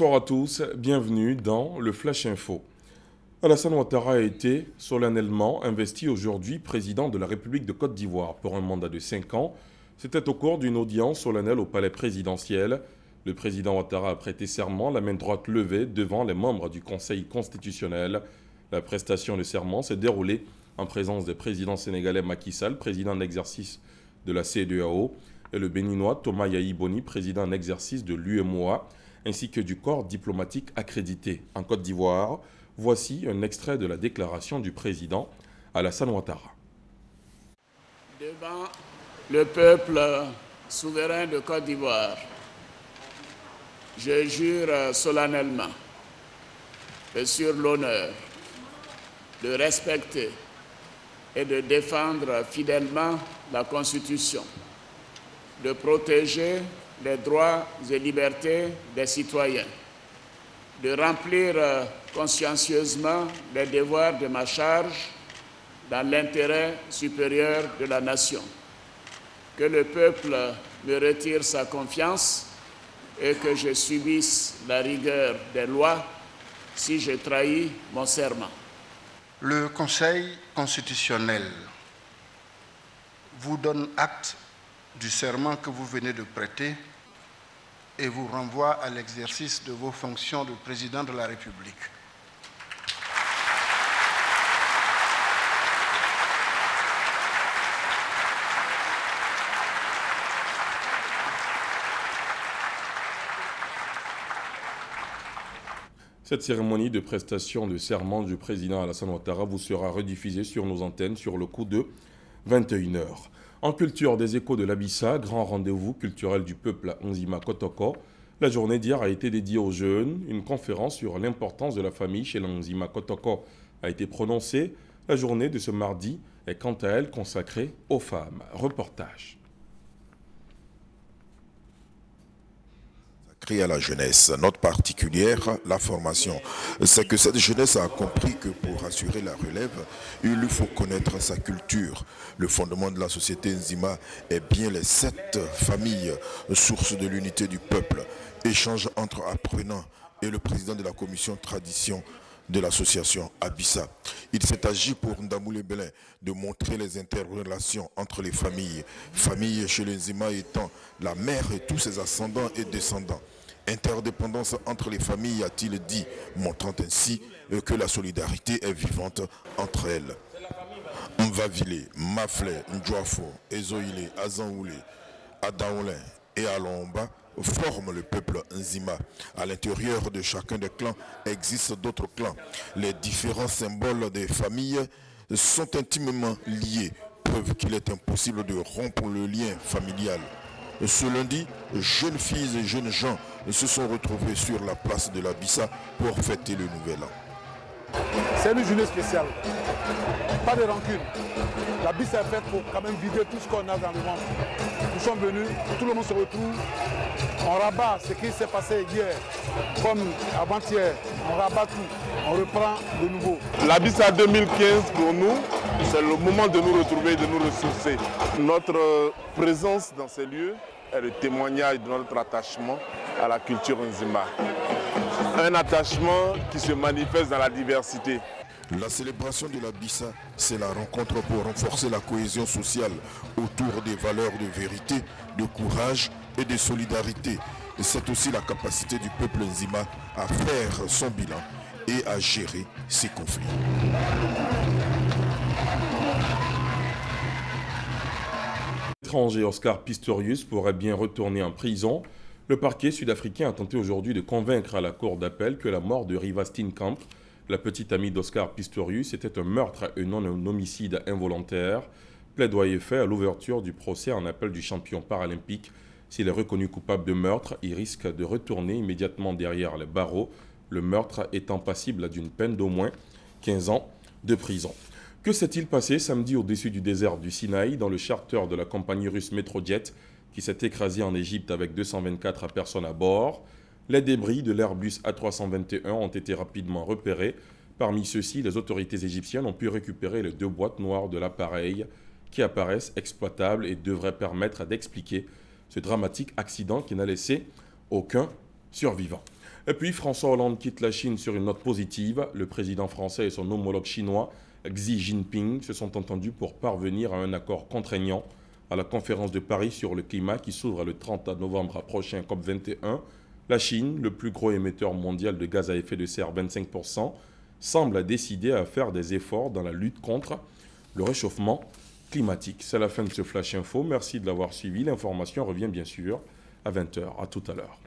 Bonsoir à tous, bienvenue dans le Flash Info. Alassane Ouattara a été solennellement investi aujourd'hui président de la République de Côte d'Ivoire pour un mandat de 5 ans. C'était au cours d'une audience solennelle au palais présidentiel. Le président Ouattara a prêté serment, la main droite levée devant les membres du Conseil constitutionnel. La prestation de serment s'est déroulée en présence du président sénégalais Macky Sall, président en exercice de la CEDEAO, et le béninois Thomas Yahi Boni, président en exercice de l'UEMOA, ainsi que du corps diplomatique accrédité en Côte d'Ivoire. Voici un extrait de la déclaration du président Alassane Ouattara. Devant le peuple souverain de Côte d'Ivoire, je jure solennellement et sur l'honneur de respecter et de défendre fidèlement la Constitution, de protéger les droits et libertés des citoyens, de remplir consciencieusement les devoirs de ma charge dans l'intérêt supérieur de la nation. Que le peuple me retire sa confiance et que je subisse la rigueur des lois si je trahis mon serment. Le Conseil constitutionnel vous donne acte du serment que vous venez de prêter et vous renvoie à l'exercice de vos fonctions de président de la République. Cette cérémonie de prestation de serment du président Alassane Ouattara vous sera rediffusée sur nos antennes sur le coup de 21h. En culture des échos de l'Abissa, grand rendez-vous culturel du peuple Nzima Kotoko, la journée d'hier a été dédiée aux jeunes. Une conférence sur l'importance de la famille chez l'Nzima Kotoko a été prononcée. La journée de ce mardi est quant à elle consacrée aux femmes. Reportage. À la jeunesse. Note particulière, la formation. C'est que cette jeunesse a compris que pour assurer la relève, il lui faut connaître sa culture. Le fondement de la société Nzima est bien les 7 familles, source de l'unité du peuple. Échange entre apprenants et le président de la commission tradition de l'association Abissa. Il s'est agi pour Ndamoulé Belin de montrer les interrelations entre les familles. Famille chez les Nzima étant la mère et tous ses ascendants et descendants. Interdépendance entre les familles, a-t-il dit, montrant ainsi que la solidarité est vivante entre elles. Mvavile, Mafle, Ndjoafo, Ezoïle, Azanoulé, Adaoulin et Alomba forment le peuple Nzima. À l'intérieur de chacun des clans existent d'autres clans. Les différents symboles des familles sont intimement liés, preuve qu'il est impossible de rompre le lien familial. Ce lundi, jeunes filles et jeunes gens se sont retrouvés sur la place de l'Abissa pour fêter le nouvel an. C'est une journée spéciale. Pas de rancune. L'Abissa est faite pour quand même vider tout ce qu'on a dans le monde. Nous sommes venus, tout le monde se retrouve. On rabat ce qui s'est passé hier, comme avant-hier. On rabat tout. On reprend de nouveau. L'Abissa 2015 pour nous, c'est le moment de nous retrouver, de nous ressourcer. Notre présence dans ces lieux est le témoignage de notre attachement à la culture Nzima. Un attachement qui se manifeste dans la diversité. La célébration de l'Abissa, c'est la rencontre pour renforcer la cohésion sociale autour des valeurs de vérité, de courage et de solidarité. Et c'est aussi la capacité du peuple Nzima à faire son bilan et à gérer ses conflits. L'étranger Oscar Pistorius pourrait bien retourner en prison. Le parquet sud-africain a tenté aujourd'hui de convaincre à la cour d'appel que la mort de Riva Steenkamp, la petite amie d'Oscar Pistorius, était un meurtre et non un homicide involontaire. Plaidoyer fait à l'ouverture du procès en appel du champion paralympique. S'il est reconnu coupable de meurtre, il risque de retourner immédiatement derrière les barreaux, le meurtre étant passible d'une peine d'au moins 15 ans de prison. Que s'est-il passé samedi au-dessus du désert du Sinaï dans le charter de la compagnie russe Metrojet qui s'est écrasé en Égypte avec 224 personnes à bord? Les débris de l'Airbus A321 ont été rapidement repérés. Parmi ceux-ci, les autorités égyptiennes ont pu récupérer les 2 boîtes noires de l'appareil qui apparaissent exploitables et devraient permettre d'expliquer ce dramatique accident qui n'a laissé aucun survivant. Et puis François Hollande quitte la Chine sur une note positive. Le président français et son homologue chinois Xi Jinping se sont entendus pour parvenir à un accord contraignant à la conférence de Paris sur le climat qui s'ouvre le 30 novembre prochain, COP21. La Chine, le plus gros émetteur mondial de gaz à effet de serre, 25%, semble décidé à faire des efforts dans la lutte contre le réchauffement climatique. C'est la fin de ce Flash Info. Merci de l'avoir suivi. L'information revient bien sûr à 20h. À tout à l'heure.